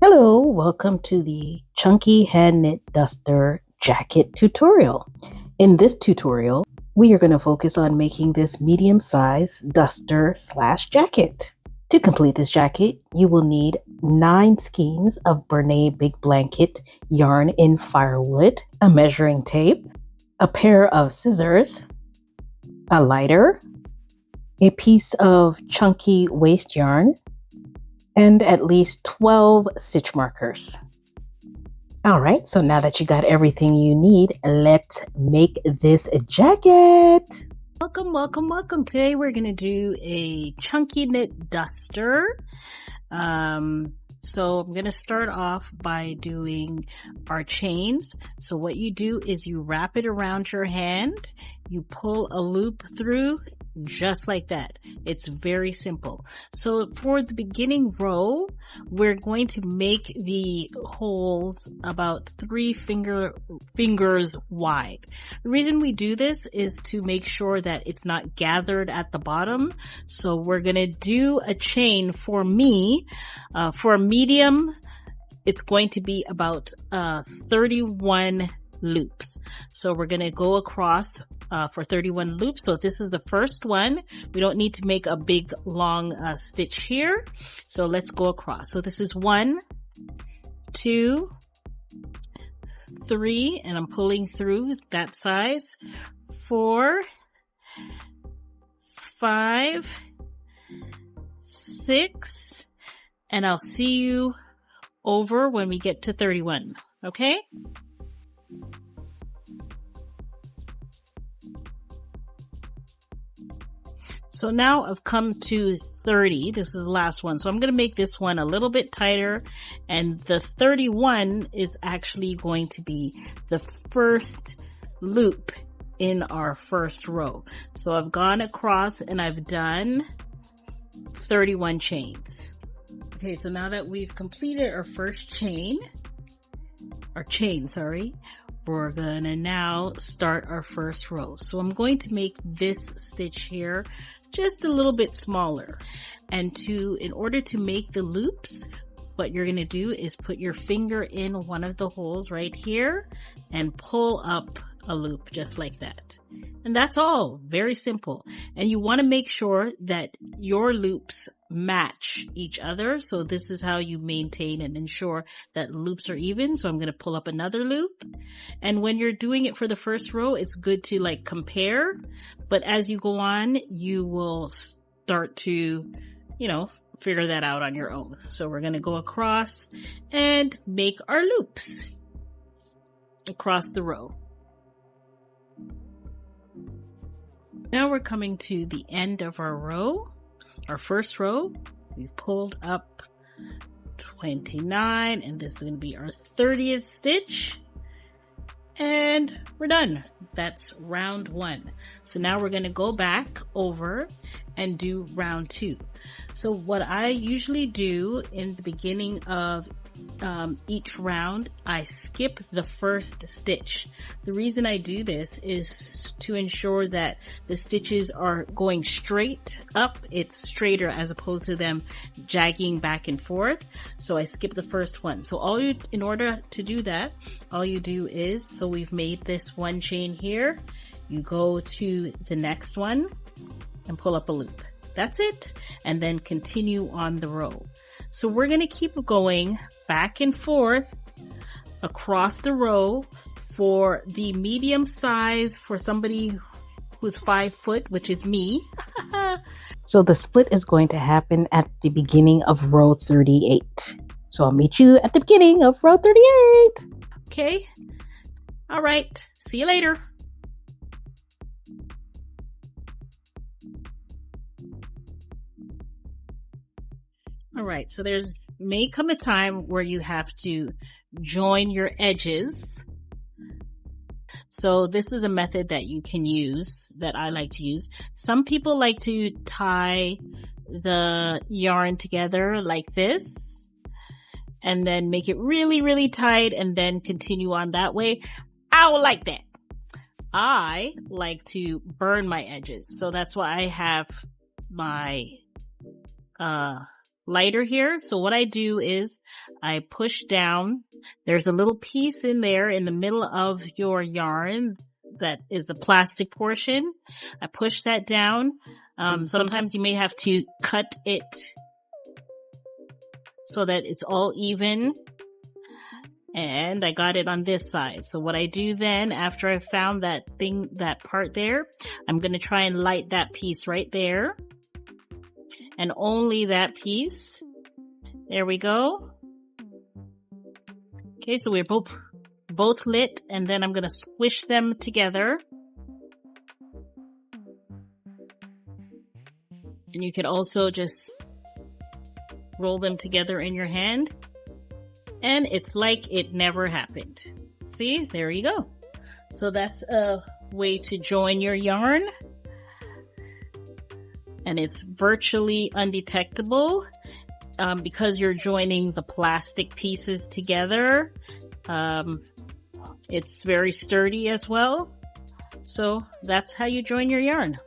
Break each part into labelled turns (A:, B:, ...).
A: Hello, welcome to the Chunky Hand Knit Duster Jacket tutorial. In this tutorial, we are going to focus on making this medium-size duster / jacket. To complete this jacket, you will need 9 skeins of Bernay Big Blanket yarn in firewood, a measuring tape, a pair of scissors, a lighter, a piece of chunky waste yarn, and at least 12 stitch markers. All right, so now that you got everything you need, let's make this jacket. Welcome. Today we're gonna do a chunky knit duster. So I'm gonna start off by doing our chains. So what you do is you wrap it around your hand, you pull a loop through just like that. It's very simple. So for the beginning row, we're going to make the holes about 3 fingers wide. The reason we do this is to make sure that it's not gathered at the bottom. So we're going to do a chain for me. For a medium, it's going to be about 31 loops. So we're going to go across for 31 loops. So this is the first one. We don't need to make a big long stitch here. So let's go across. So this is 1, 2, 3, and I'm pulling through that size. 4, 5, 6, and I'll see you over when we get to 31. Okay? So now I've come to 30. This is the last one. So I'm going to make this one a little bit tighter. And the 31 is actually going to be the first loop in our first row. So I've gone across and I've done 31 chains. Okay, so now that we've completed our first chain, we're gonna now start our first row. So I'm going to make this stitch here just a little bit smaller. And in order to make the loops, what you're gonna do is put your finger in one of the holes right here and pull up a loop just like that. And that's all. Very simple. And you want to make sure that your loops match each other. So this is how you maintain and ensure that loops are even. So I'm going to pull up another loop. And when you're doing it for the first row, it's good to like compare. But as you go on, you will start to, figure that out on your own. So we're going to go across and make our loops across the row. Now we're coming to the end of our row, our first row. We've pulled up 29, and this is going to be our 30th stitch. And we're done. That's round 1. So now we're going to go back over and do round 2. So what I usually do in the beginning of each round, I skip the first stitch. The reason I do this is to ensure that the stitches are going straight up. It's straighter as opposed to them jagging back and forth. So I skip the first one. So in order to do that, all you do is, so we've made this one chain here, you go to the next one and pull up a loop. That's it. And then continue on the row. So we're going to keep going back and forth across the row for the medium size for somebody who's 5 foot, which is me. So the split is going to happen at the beginning of row 38. So I'll meet you at the beginning of row 38. Okay. All right. See you later. All right, so may come a time where you have to join your edges. So this is a method that you can use, that I like to use. Some people like to tie the yarn together like this and then make it really, really tight and then continue on that way. I don't like that. I like to burn my edges. So that's why I have my lighter here. So what I do is I push down. There's a little piece in there in the middle of your yarn that is the plastic portion. I push that down. Sometimes you may have to cut it so that it's all even. And I got it on this side. So what I do then, after I found that part there, I'm going to try and light that piece right there. And only that piece. There we go. Okay, so we're both lit, and then I'm going to squish them together. And you could also just roll them together in your hand. And it's like it never happened. See, there you go. So that's a way to join your yarn. And it's virtually undetectable because you're joining the plastic pieces together. It's very sturdy as well. So that's how you join your yarn.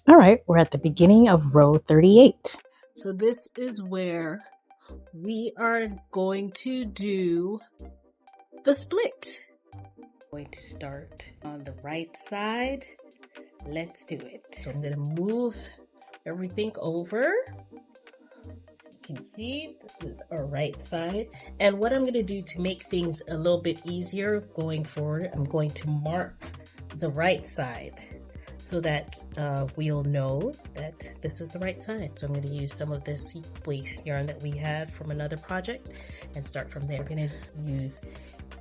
B: All right, we're at the beginning of row 38.
A: So this is where we are going to do the split. Going to start on the right side. Let's do it. So I'm going to move everything over. So you can see this is our right side. And what I'm going to do to make things a little bit easier going forward, I'm going to mark the right side, so that we'll know that this is the right side. So I'm going to use some of this waste yarn that we had from another project and start from there. We're going to use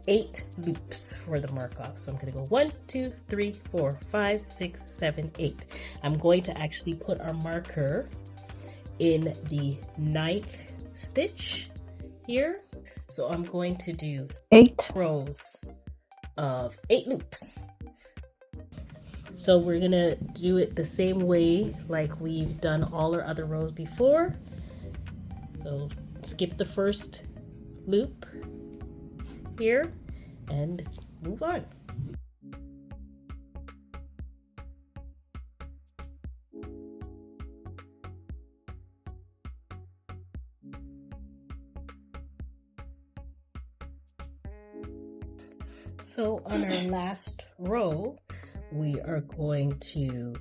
A: 8 loops for the mark off. So I'm going to go 1, 2, 3, 4, 5, 6, 7, 8. I'm going to actually put our marker in the 9th stitch here. So I'm going to do
B: 8
A: rows of 8 loops. So we're gonna do it the same way like we've done all our other rows before. So skip the first loop here and move on. So on our last row, we are going to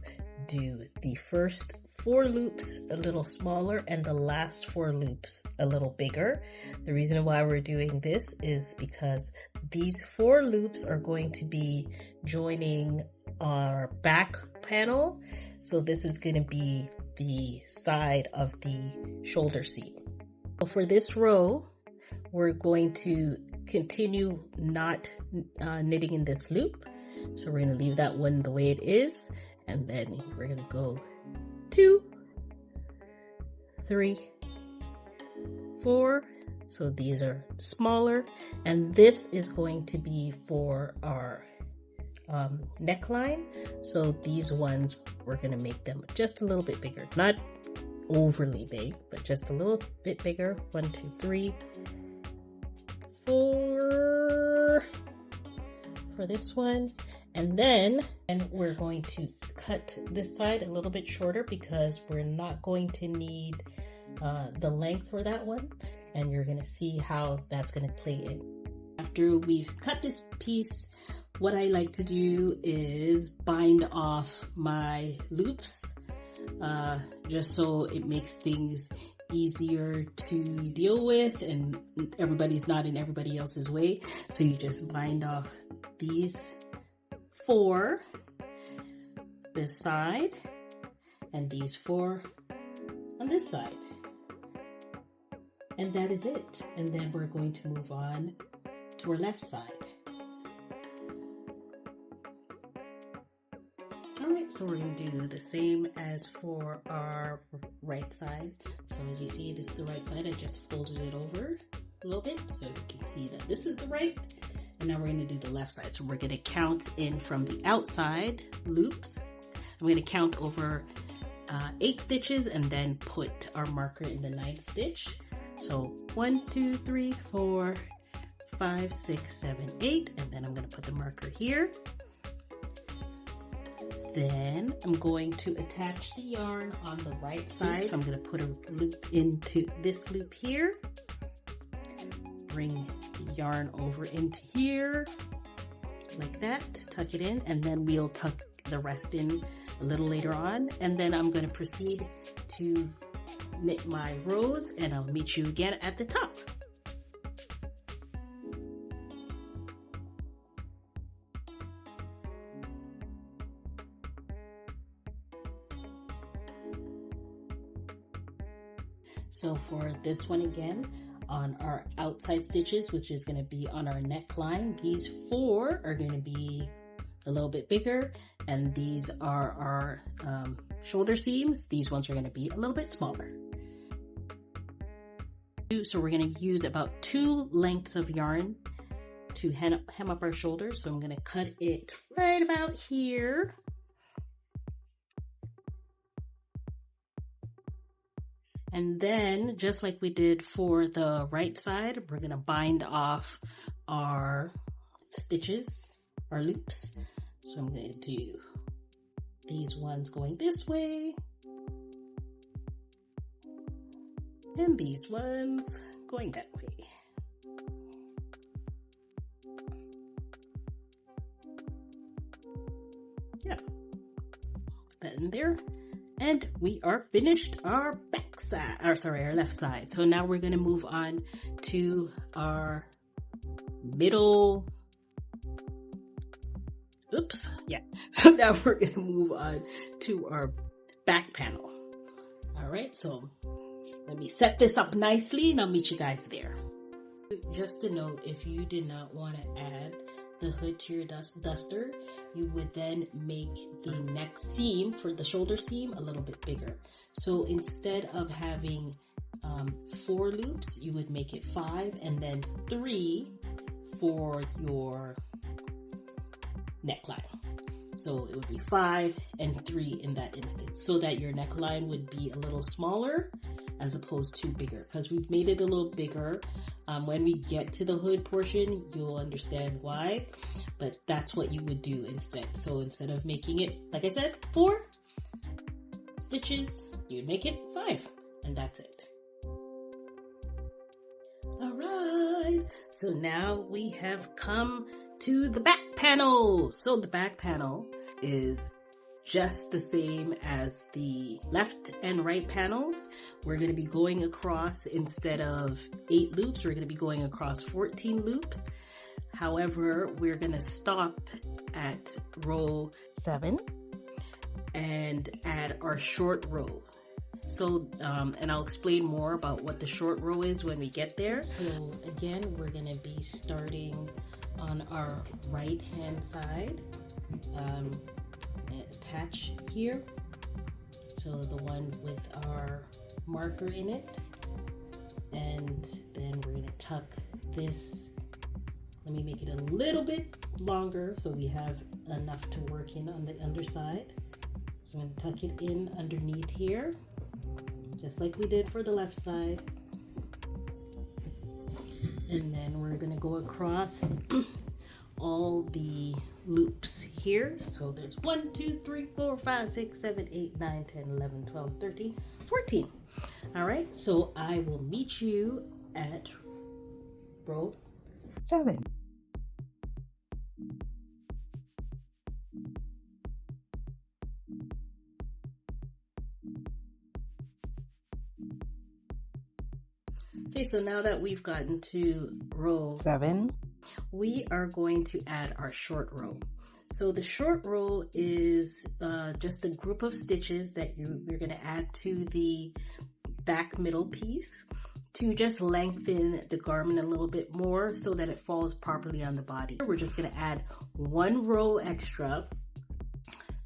A: do the first 4 loops a little smaller and the last 4 loops a little bigger. The reason why we're doing this is because these 4 loops are going to be joining our back panel. So this is going to be the side of the shoulder seam. So for this row, we're going to continue not knitting in this loop. So we're going to leave that one the way it is, and then we're going to go 2, 3, 4. So these are smaller, and this is going to be for our neckline. So these ones, we're going to make them just a little bit bigger, not overly big, but just a little bit bigger. 1, 2, 3, 4 for this one. And then we're going to cut this side a little bit shorter because we're not going to need the length for that one. And you're going to see how that's going to play in. After we've cut this piece, what I like to do is bind off my loops just so it makes things easier to deal with and everybody's not in everybody else's way. So you just bind off these 4 this side and these 4 on this side, and that is it. And then we're going to move on to our left side. Alright, so we're going to do the same as for our right side. So as you see, this is the right side. I just folded it over a little bit so you can see that this is the right. And now we're going to do the left side. So we're going to count in from the outside loops. I'm going to count over 8 stitches and then put our marker in the 9th stitch. So 1, 2, 3, 4, 5, 6, 7, 8, and then I'm going to put the marker here. Then I'm going to attach the yarn on the right side. So I'm going to put a loop into this loop here. Bring the yarn over into here like that, tuck it in, and then we'll tuck the rest in a little later on. And then I'm going to proceed to knit my rows, and I'll meet you again at the top. So for this one again, on our outside stitches, which is going to be on our neckline, these 4 are going to be a little bit bigger, and these are our shoulder seams. These ones are going to be a little bit smaller. So we're going to use about 2 lengths of yarn to hem up our shoulders. So I'm going to cut it right about here. And then, just like we did for the right side, we're going to bind off our stitches, our loops. So I'm going to do these ones going this way, and these ones going that way. Yeah, put that in there. And we are finished our back side, or sorry, our left side. So now we're going to move on to our middle. Oops. Yeah. So now we're going to move on to our back panel. All right. So let me set this up nicely and I'll meet you guys there. Just to note, if you did not want to add the hood to your duster, you would then make the neck seam for the shoulder seam a little bit bigger. So instead of having 4 loops, you would make it 5 and then 3 for your neckline. So it would be 5 and 3 in that instance, so that your neckline would be a little smaller as opposed to bigger, because we've made it a little bigger. When we get to the hood portion, you'll understand why, but that's what you would do instead. So instead of making it, like I said, 4 stitches, you make it 5, and that's it. All right, so now we have come to the back panel. So the back panel is just the same as the left and right panels. We're going to be going across, instead of 8 loops, we're going to be going across 14 loops. However, we're going to stop at row 7 and add our short row. So, and I'll explain more about what the short row is when we get there. So again, we're going to be starting on our right hand side. Attach here, so the one with our marker in it, and then we're going to tuck this. Let me make it a little bit longer so we have enough to work in on the underside. So I'm going to tuck it in underneath here, just like we did for the left side, and then we're going to go across all the loops here. So there's 1, 2, 3, 4, 5, 6, 7, 8, 9, 10, 11, 12, 13, 14. All right, so I will meet you at row
B: 7.
A: Okay, so now that we've gotten to row
B: 7,
A: we are going to add our short row. So the short row is just a group of stitches that you're going to add to the back middle piece to just lengthen the garment a little bit more so that it falls properly on the body. We're just going to add 1 row extra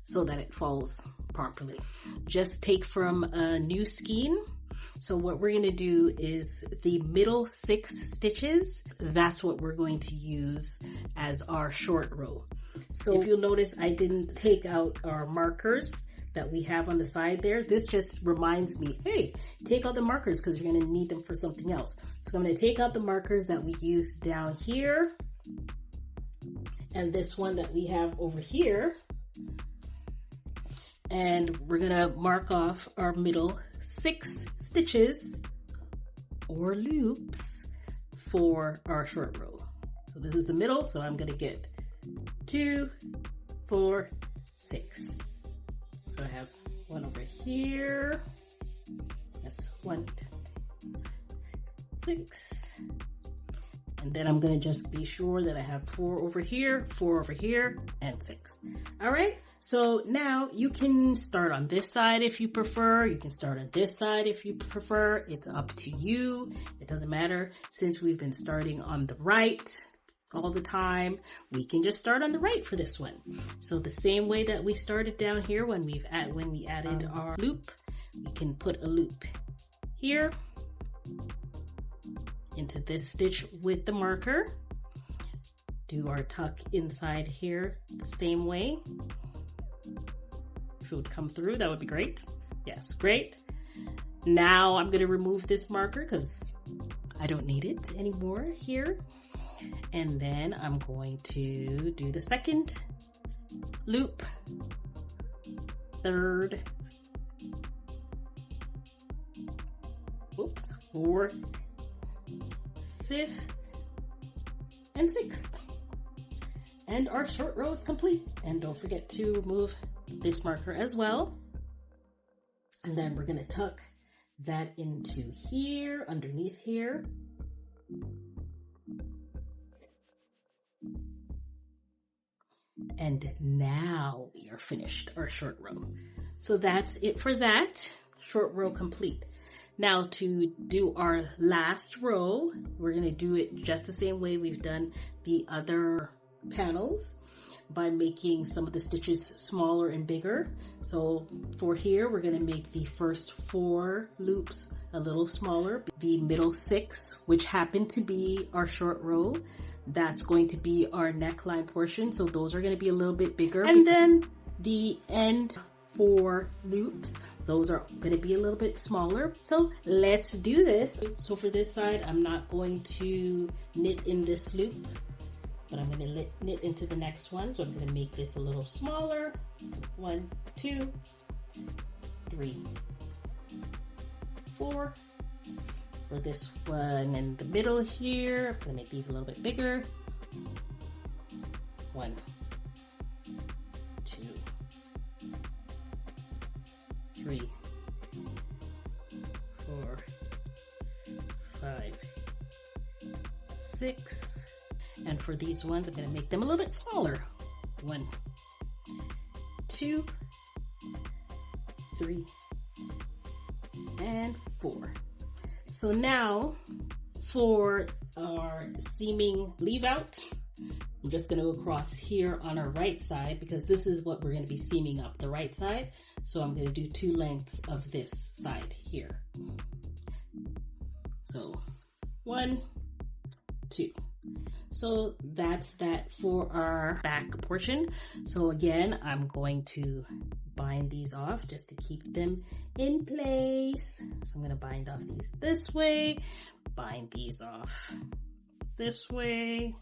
A: so that it falls properly. Just take from a new skein. So what we're going to do is the middle 6 stitches, that's what we're going to use as our short row. So if you'll notice, I didn't take out our markers that we have on the side there. This just reminds me, hey, take out the markers because you're going to need them for something else. So I'm going to take out the markers that we used down here and this one that we have over here. And we're going to mark off our middle 6 stitches or loops for our short row. So this is the middle, so I'm going to get 2, 4, 6. So I have one over here. That's 1, 6. And then I'm going to just be sure that I have 4 over here, 4 over here, and 6. All right. So now you can start on this side if you prefer. You can start on this side if you prefer. It's up to you. It doesn't matter. Since we've been starting on the right all the time, we can just start on the right for this one. So the same way that we started down here when we added our loop, we can put a loop here into this stitch with the marker. Do our tuck inside here the same way. If it would come through, that would be great. Yes, great. Now I'm going to remove this marker because I don't need it anymore here. And then I'm going to do the second loop, third, fourth, 5th, and 6th. And our short row is complete. And don't forget to remove this marker as well. And then we're going to tuck that into here, underneath here. And now we are finished our short row. So that's it for that. Short row complete. Now to do our last row, we're going to do it just the same way we've done the other panels by making some of the stitches smaller and bigger. So for here, we're going to make the first 4 loops a little smaller. The middle 6, which happen to be our short row, that's going to be our neckline portion. So those are going to be a little bit bigger. And then the end 4 loops, those are going to be a little bit smaller. So let's do this. So for this side, I'm not going to knit in this loop, but I'm going to knit into the next one. So I'm going to make this a little smaller. So 1, 2, 3, 4. For this one in the middle here, I'm going to make these a little bit bigger. 1, 2, 3, 4, 5, 6. And for these ones, I'm going to make them a little bit smaller. 1, 2, 3, and 4. So now for our seaming leave out, I'm just going to go across here on our right side because this is what we're going to be seaming up, the right side. So I'm going to do 2 lengths of this side here. So 1, 2. So that's that for our back portion. So again, I'm going to bind these off just to keep them in place. So I'm going to bind off these this way, bind these off this way.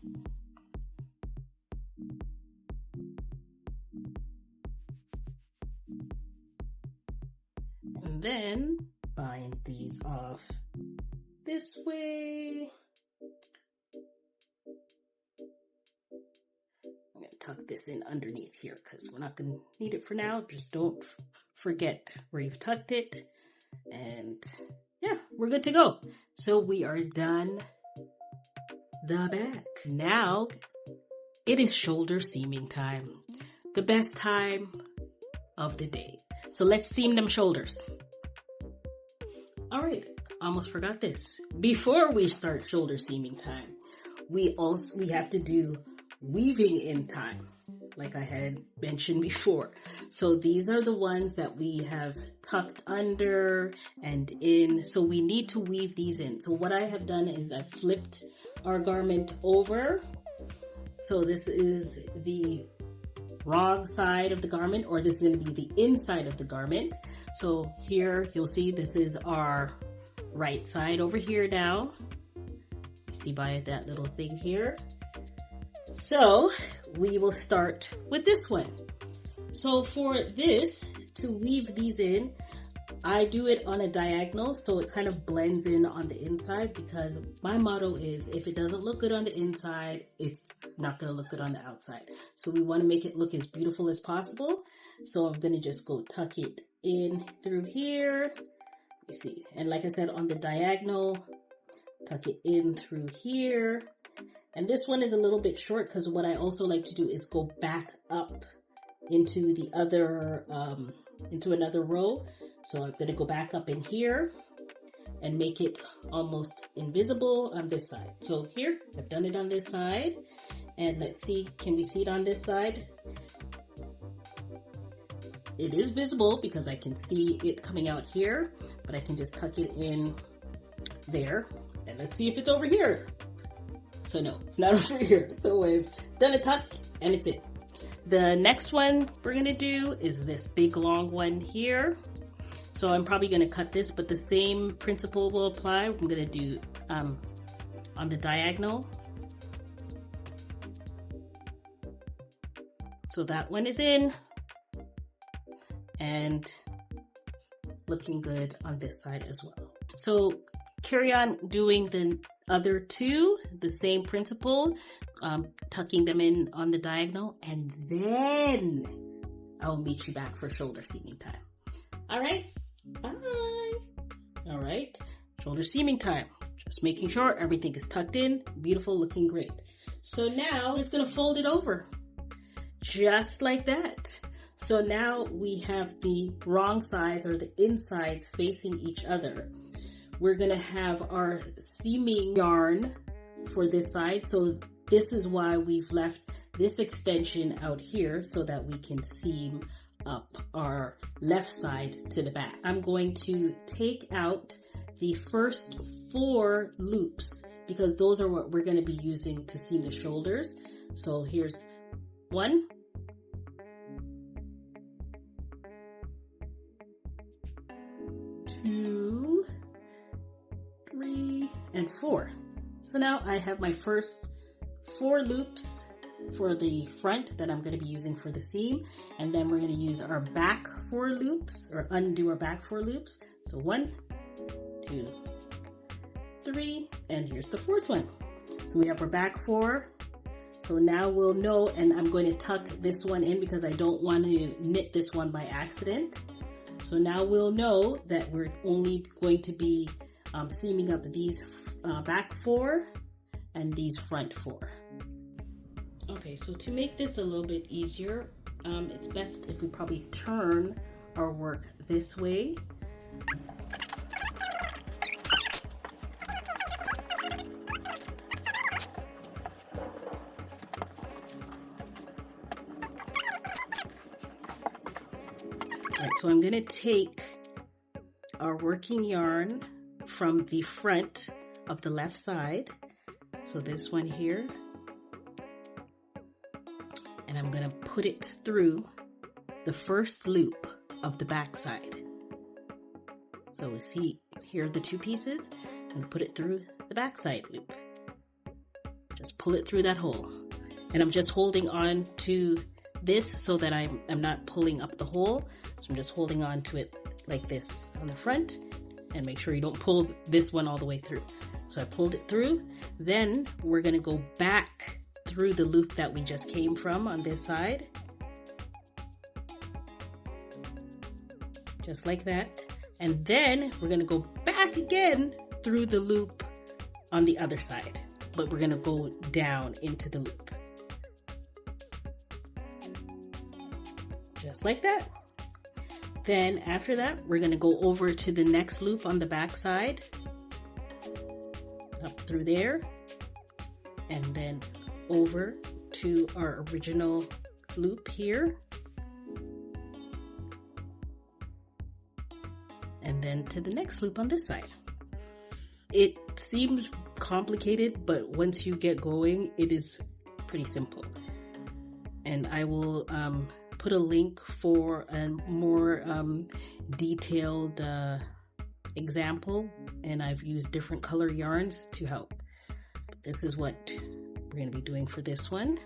A: And then bind these off this way. I'm going to tuck this in underneath here because we're not going to need it for now. Just don't forget where you've tucked it. And yeah, we're good to go. So we are done the back. Now it is shoulder seaming time. The best time of the day. So let's seam them shoulders. All right, almost forgot this. Before we start shoulder seaming time, we have to do weaving in time, like I had mentioned before. So these are the ones that we have tucked under and in. So we need to weave these in. So what I have done is I've flipped our garment over. So this is the wrong side of the garment, or this is going to be the inside of the garment. So here you'll see this is our right side over here now. You see by that little thing here. So we will start with this one. So for this, to weave these in, I do it on a diagonal so it kind of blends in on the inside, because my motto is if it doesn't look good on the inside, it's not going to look good on the outside. So we want to make it look as beautiful as possible. So I'm going to just go tuck it in through here. You see, and like I said, on the diagonal, tuck it in through here. And this one is a little bit short because what I also like to do is go back up into the other, into another row. So I'm going to go back up in here and make it almost invisible on this side. So here, I've done it on this side. And let's see, can we see it on this side? It is visible because I can see it coming out here, but I can just tuck it in there. And let's see if it's over here. So no, it's not over here. So I've done a tuck and it's it. The next one we're going to do is this big long one here. So I'm probably going to cut this, but the same principle will apply. I'm going to do on the diagonal. So that one is in and looking good on this side as well. So carry on doing the other two, the same principle, tucking them in on the diagonal, and then I'll meet you back for shoulder seaming time. All right. Bye. All right, shoulder seaming time. Just making sure everything is tucked in, beautiful, looking great. So now I'm just gonna fold it over, just like that. So now we have the wrong sides, or the insides, facing each other. We're gonna have our seaming yarn for this side. So this is why we've left this extension out here so that we can seam up our left side to the back. I'm going to take out the first 4 loops because those are what we're going to be using to seam the shoulders. So here's 1, 2, 3, and 4. So now I have my first 4 loops for the front that I'm going to be using for the seam, and then we're going to use our back 4 loops, or undo our back 4 loops. So 1, 2, 3, and here's the 4th one. So we have our back 4. So now we'll know, and I'm going to tuck this one in because I don't want to knit this one by accident. So now we'll know that we're only going to be seaming up these back 4 and these front 4. Okay, so to make this a little bit easier, it's best if we probably turn our work this way. Right, so I'm going to take our working yarn from the front of the left side, so this one here, and I'm going to put it through the first loop of the back side. So we see here are the 2 pieces, and put it through the back side loop. Just pull it through that hole. And I'm just holding on to this so that I'm not pulling up the hole. So I'm just holding on to it like this on the front, and make sure you don't pull this one all the way through. So I pulled it through. Then we're going to go back through the loop that we just came from on this side. Just like that. And then we're going to go back again through the loop on the other side, but we're going to go down into the loop. Just like that. Then after that, we're going to go over to the next loop on the back side, up through there, and then over to our original loop here, and then to the next loop on this side. It seems complicated, but once you get going, it is pretty simple. and I will put a link for a more detailed example, and I've used different color yarns to help. This is what we're going to be doing for this one.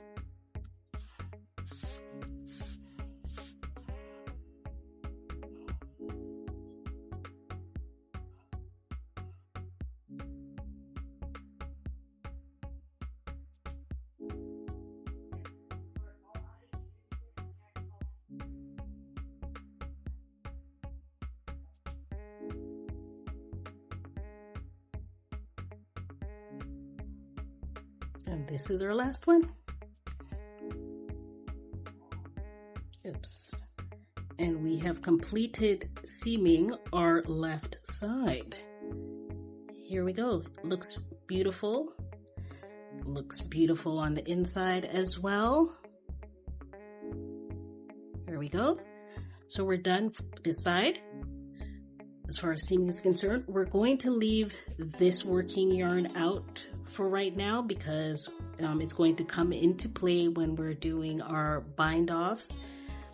A: And this is our last one. Oops. And we have completed seaming our left side. Here we go. Looks beautiful. Looks beautiful on the inside as well. There we go. So we're done this side. As far as seaming is concerned, we're going to leave this working yarn out for right now because it's going to come into play when we're doing our bind offs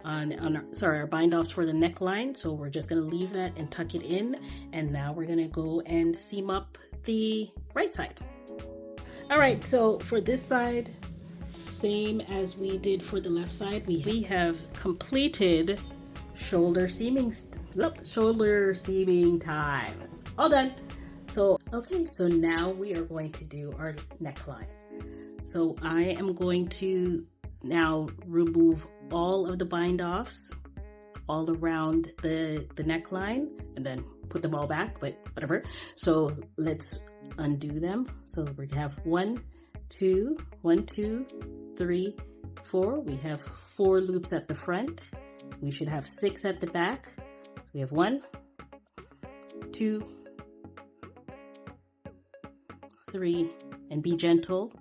A: our bind offs for the neckline. So we're just going to leave that and tuck it in, and now we're going to go and seam up the right side. All right, so for this side, same as we did for the left side, we have completed shoulder seaming time. All done. So okay, so now we are going to do our neckline. So I am going to now remove all of the bind offs all around the neckline and then put them all back, but whatever. So let's undo them. So we have 1, 2, 3, 4. We have 4 loops at the front. We should have 6 at the back. We have 1, 2, 3, and be gentle.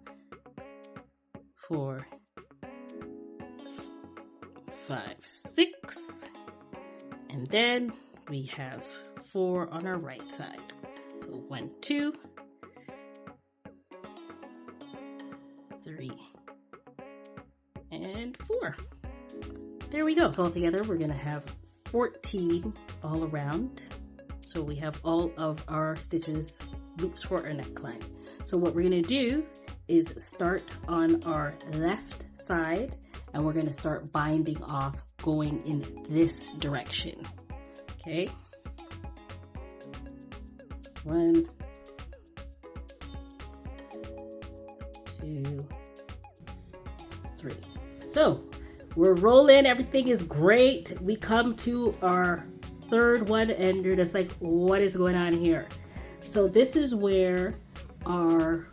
A: 4, 5, 6, and then we have 4 on our right side. So 1, 2, 3, and 4. There we go. All together, we're gonna have 14 all around. So we have all of our stitches, loops for our neckline. So what we're gonna do is start on our left side, and we're gonna start binding off going in this direction. Okay. 1, 2, 3. So we're rolling, everything is great. We come to our third one and you're just like, what is going on here? So this is where our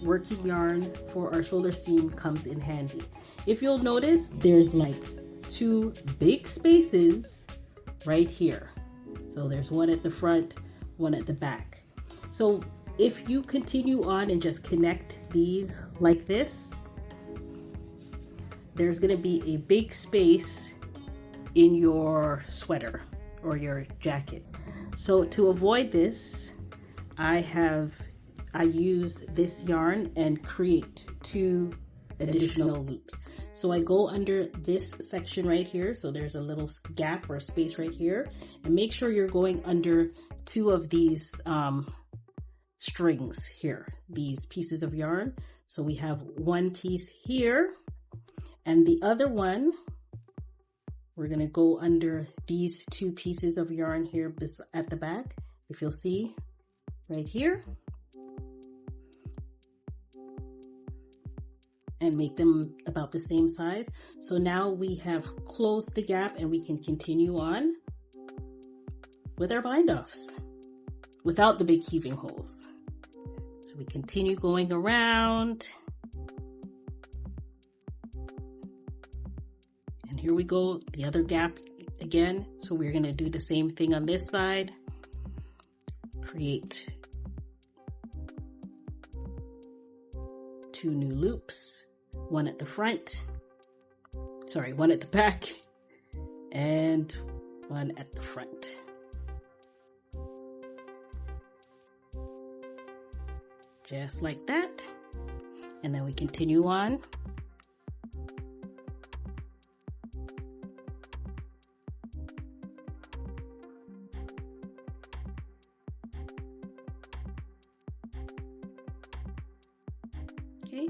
A: working yarn for our shoulder seam comes in handy. If you'll notice, there's like 2 big spaces right here. So there's one at the front, one at the back. So if you continue on and just connect these like this, there's going to be a big space in your sweater or your jacket. So to avoid this, I use this yarn and create 2 additional loops. So I go under this section right here. So there's a little gap or space right here, and make sure you're going under 2 of these strings here, these pieces of yarn. So we have 1 piece here, and the other one, we're going to go under these 2 pieces of yarn here at the back. If you'll see right here, and make them about the same size. So now we have closed the gap and we can continue on with our bind offs without the big heaving holes. So we continue going around. And here we go, the other gap again. So we're going to do the same thing on this side. Create 2 new loops, 1 at the front, sorry, 1 at the back, and 1 at the front. Just like that. And then we continue on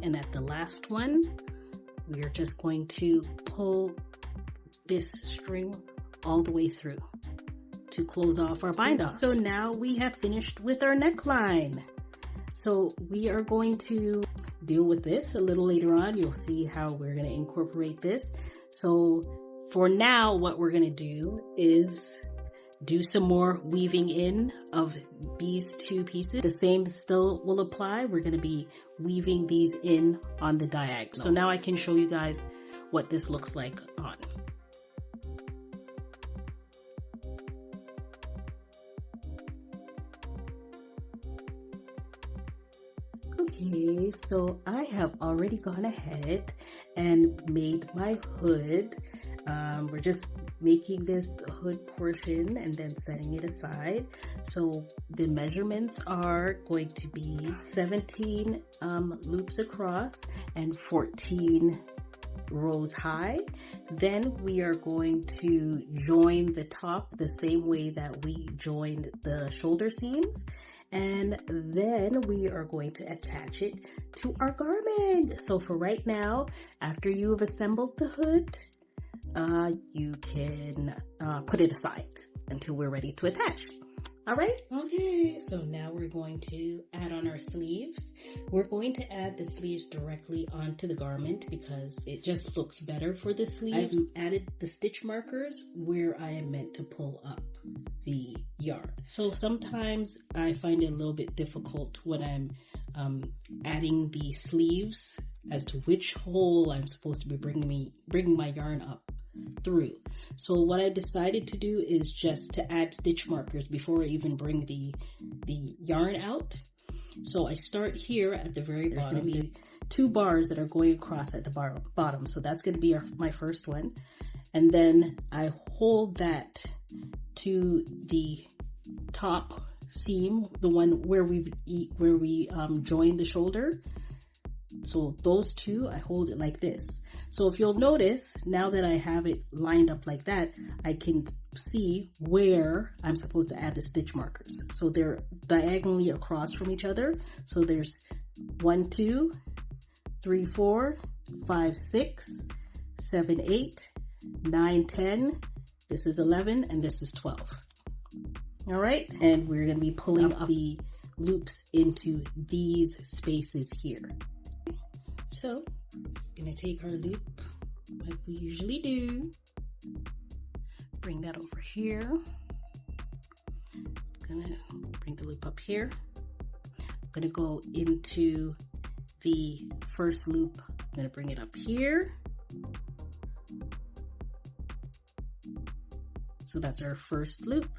A: And at the last one, we are just going to pull this string all the way through to close off our bind off. So now we have finished with our neckline. So we are going to deal with this a little later on. You'll see how we're going to incorporate this. So for now, what we're going to do is do some more weaving in of these two pieces. The same still will apply. We're going to be weaving these in on the diagonal. So now I can show you guys what this looks like on. Okay, so I have already gone ahead and made my hood. We're just making this hood portion and then setting it aside. So the measurements are going to be 17 loops across and 14 rows high. Then we are going to join the top the same way that we joined the shoulder seams. And then we are going to attach it to our garment. So for right now, after you've assembled the hood, you can put it aside until we're ready to attach. All right. Okay, so now we're going to add on our sleeves. We're going to add the sleeves directly onto the garment because it just looks better for the sleeve. I've added the stitch markers where I am meant to pull up the yarn. So sometimes I find it a little bit difficult when I'm adding the sleeves as to which hole I'm supposed to be bringing my yarn up through. So what I decided to do is just to add stitch markers before I even bring the yarn out. So I start here at the very bottom. There's going to be 2 bars that are going across at the bottom. So that's going to be my first one. And then I hold that to the top seam, the one where we joined the shoulder. So those 2, I hold it like this. So if you'll notice, now that I have it lined up like that, I can see where I'm supposed to add the stitch markers. So they're diagonally across from each other. So there's 1, 2, 3, 4, 5, 6, 7, 8, 9, 10. This is 11 and this is 12. All right. And we're going to be pulling up the loops into these spaces here. So, I'm going to take our loop like we usually do, bring that over here, I'm going to bring the loop up here, I'm going to go into the first loop, I'm going to bring it up here, so that's our first loop.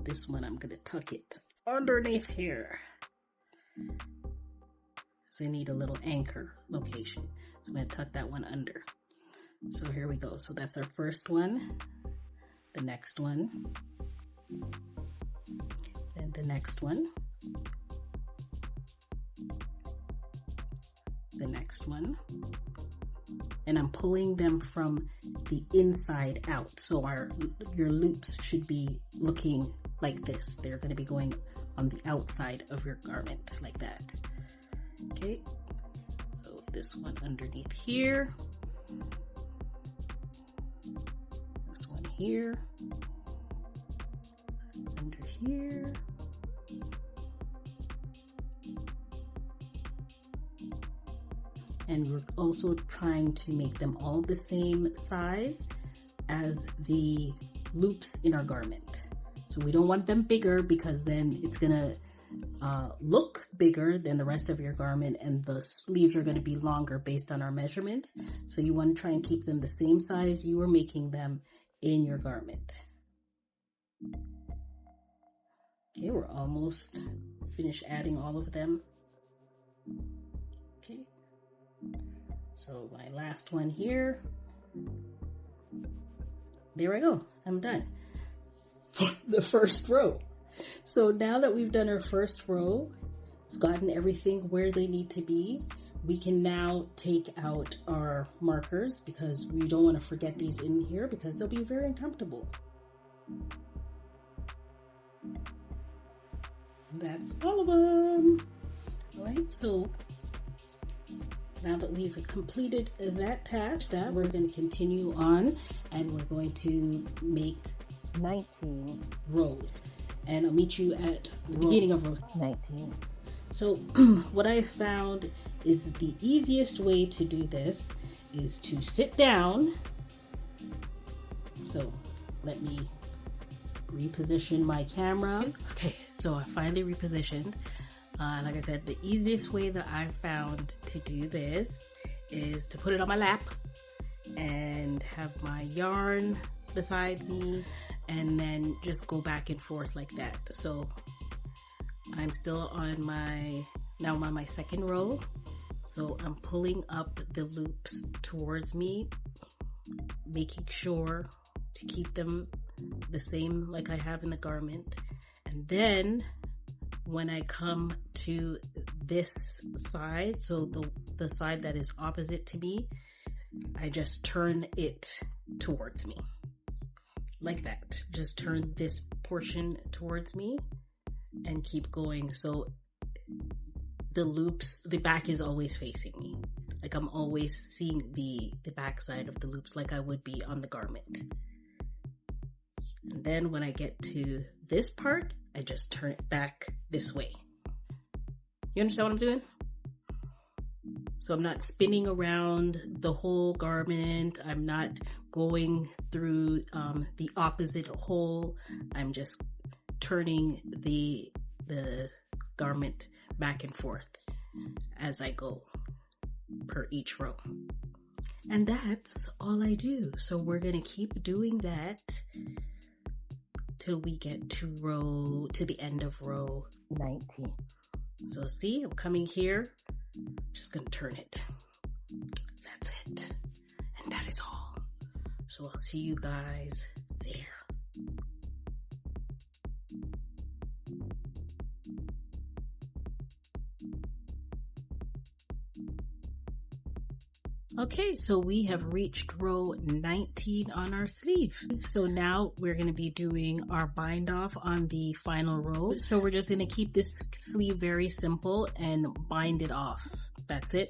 A: This one I'm going to tuck it underneath here. So I need a little anchor location. So I'm going to tuck that one under. So here we go. So that's our first one, the next one, and the next one, the next one. And I'm pulling them from the inside out. So your loops should be looking like this. They're going to be going on the outside of your garment like that. Okay, so this one underneath here, this one here, under here, and we're also trying to make them all the same size as the loops in our garment. So we don't want them bigger because then it's gonna look bigger than the rest of your garment and the sleeves are going to be longer based on our measurements. So you want to try and keep them the same size you were making them in your garment. Okay, we're almost finished adding all of them. Okay, so my last one here. There I go, I'm done. The first row. So now that we've done our first row, gotten everything where they need to be, we can now take out our markers because we don't want to forget these in here because they'll be very uncomfortable. That's all of them. All right, so now that we've completed that task, we're going to continue on, and we're going to make
B: 19
A: rows. And I'll meet you at the beginning of row
B: 19.
A: So what I found is the easiest way to do this is to sit down. So let me reposition my camera. Okay, so I finally repositioned. Like I said, the easiest way that I found to do this is to put it on my lap and have my yarn beside me, and then just go back and forth like that. So I'm still on now I'm on my second row. So I'm pulling up the loops towards me, making sure to keep them the same like I have in the garment. And then when I come to this side, so the side that is opposite to me, I just turn it towards me. Like that. Just turn this portion towards me and keep going. So the loops, the back is always facing me. Like I'm always seeing the back side of the loops like I would be on the garment. And then when I get to this part, I just turn it back this way. You understand what I'm doing? So I'm not spinning around the whole garment. I'm not going through the opposite hole. I'm just turning the garment back and forth as I go per each row. And that's all I do. So we're going to keep doing that till we get to the end of row 19. So see, I'm coming here, just gonna turn it. That's it. And that is all. So I'll see you guys there. Okay, so we have reached row 19 on our sleeve. So now we're going to be doing our bind off on the final row. So we're just going to keep this sleeve very simple and bind it off. That's it.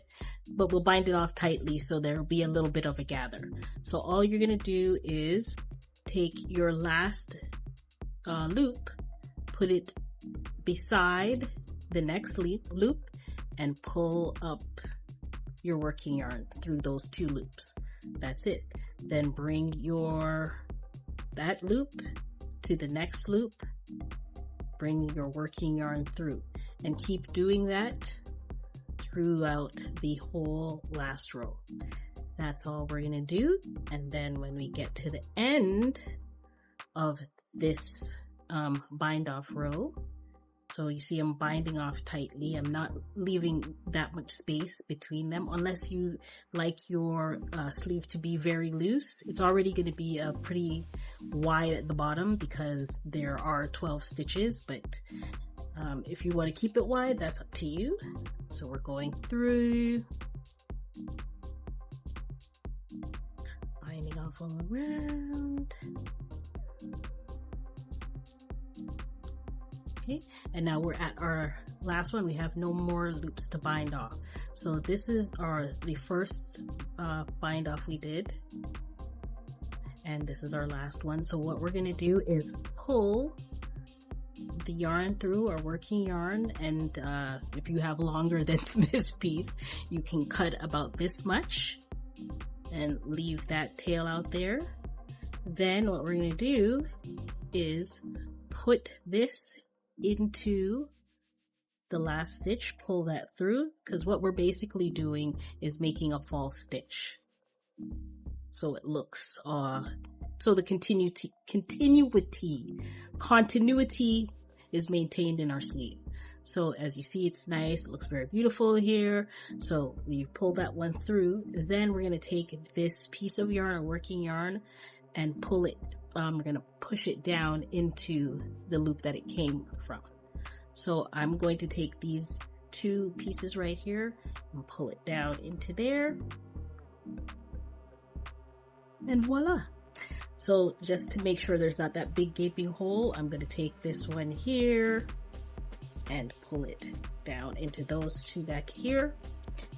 A: But we'll bind it off tightly so there'll be a little bit of a gather. So all you're going to do is take your last loop, put it beside the next loop, and pull up your working yarn through those two loops. That's it. Then bring that loop to the next loop, bring your working yarn through, and keep doing that throughout the whole last row. That's all we're gonna do. And then when we get to the end of this bind off row, so you see I'm binding off tightly. I'm not leaving that much space between them unless you like your sleeve to be very loose. It's already going to be pretty wide at the bottom because there are 12 stitches, but if you want to keep it wide, that's up to you. So we're going through, binding off all around. Okay, and now we're at our last one. We have no more loops to bind off. So this is the first bind off we did, and this is our last one. So what we're gonna do is pull the yarn through our working yarn, and if you have longer than this piece, you can cut about this much and leave that tail out there. Then what we're gonna do is put this into the last stitch, pull that through, because what we're basically doing is making a false stitch. So it looks, so the continuity is maintained in our sleeve. So as you see, it's nice, it looks very beautiful here. So we've pulled that one through. Then we're going to take this piece of yarn, or working yarn, and pull it. We're going to push it down into the loop that it came from. So I'm going to take these two pieces right here and pull it down into there. And voila. So just to make sure there's not that big gaping hole, I'm going to take this one here and pull it down into those two back here.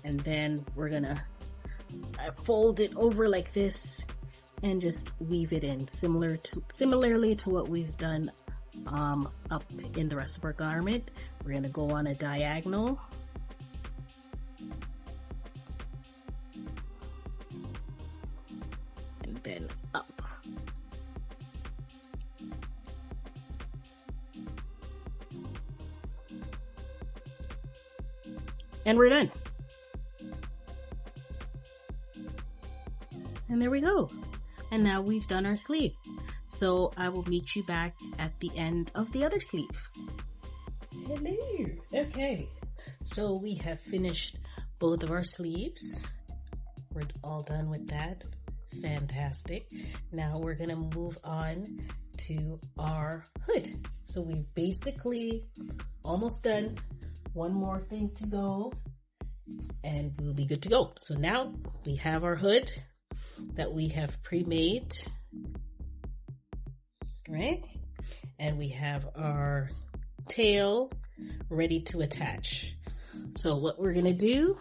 A: And then we're gonna fold it over like this and just weave it in similarly to what we've done up in the rest of our garment. We're gonna go on a diagonal and then up. And we're done. And there we go. And now we've done our sleeve. So I will meet you back at the end of the other sleeve. Hello. Okay. So we have finished both of our sleeves. We're all done with that. Fantastic. Now we're going to move on to our hood. So we've basically almost done. One more thing to go and we'll be good to go. So now we have our hood that we have pre-made, right? And we have our tail ready to attach. So what we're going to do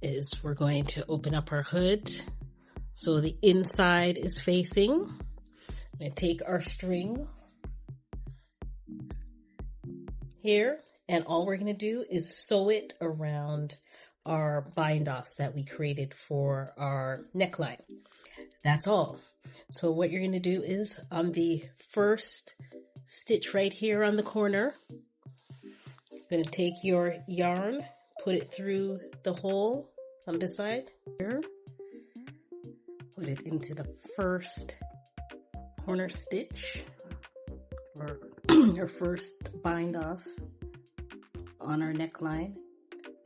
A: is we're going to open up our hood so the inside is facing. I'm going to take our string here, and all we're going to do is sew it around our bind offs that we created for our neckline. That's all. So what you're going to do is on the first stitch right here on the corner, you're going to take your yarn, put it through the hole on this side here, put it into the first corner stitch or your first bind off on our neckline,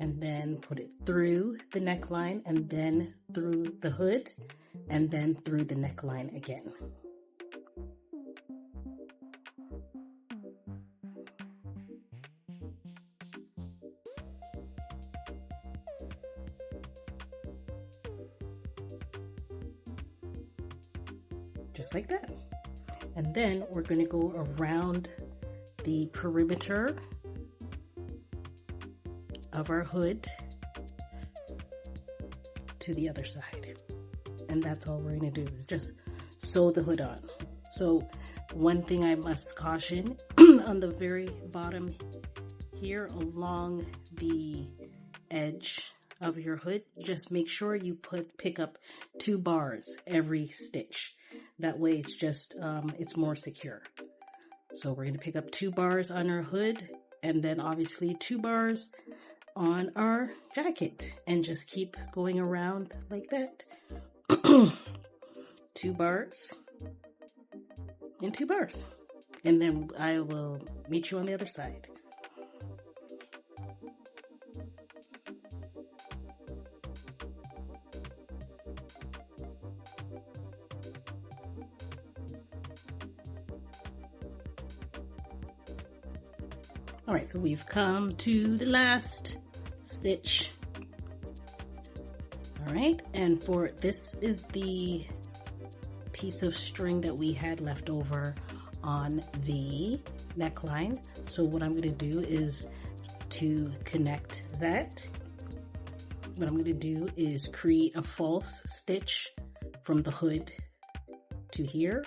A: and then put it through the neckline and then through the hood and then through the neckline again. Just like that. And then we're going to go around the perimeter of our hood to the other side. And that's all we're going to do is just sew the hood on. So one thing I must caution on the very bottom here along the edge of your hood, just make sure you pick up 2 bars every stitch. That way it's just, it's more secure. So we're going to pick up 2 bars on our hood and then obviously 2 bars on our jacket and just keep going around like that. 2 bars and 2 bars. And then I will meet you on the other side. All right, so we've come to the last stitch. All right, and for this is the piece of string that we had left over on the neckline. So what I'm going to do is to connect that. What I'm going to do is create a false stitch from the hood to here.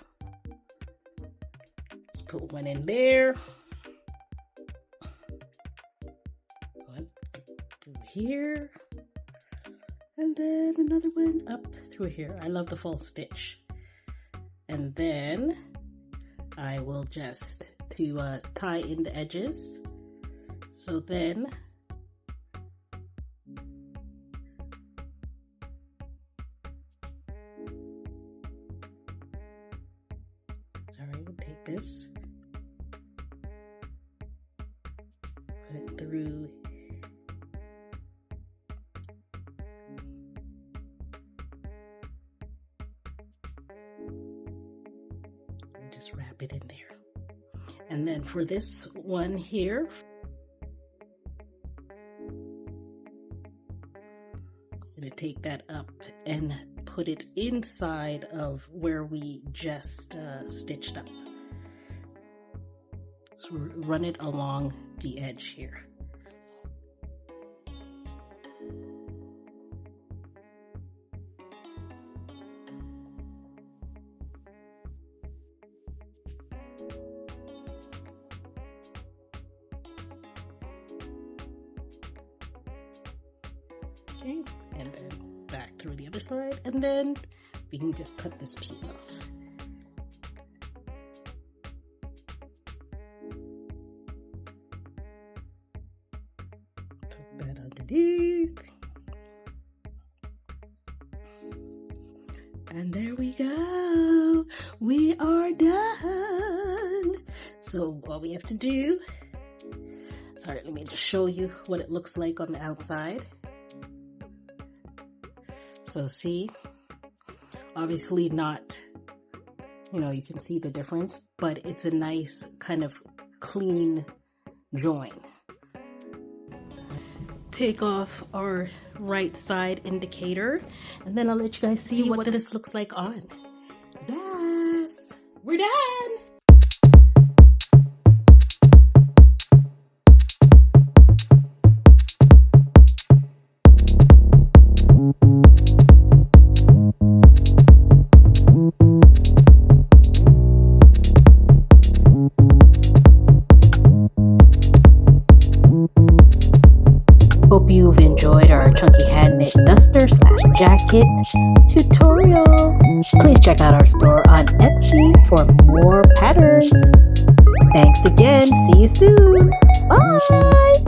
A: Let's put one in there. Here, and then another one up through here. I love the full stitch. And then I will just tie in the edges. So then we'll take this, put it through just wrap it in there. And then for this one here, I'm going to take that up and put it inside of where we just stitched up. So run it along the edge here. Okay, and then back through the other side, and then we can just cut this piece off. Tuck that underneath. And there we go. We are done. So all we have to do, sorry, let me just show you what it looks like on the outside. So see, obviously not, you can see the difference, but it's a nice kind of clean join. Take off our right side indicator, and then I'll let you guys see what this looks like on. Yes, we're done.
B: Hope you've enjoyed our chunky hand knit duster / jacket tutorial. Please check out our store on Etsy for more patterns. Thanks again. See you soon. Bye.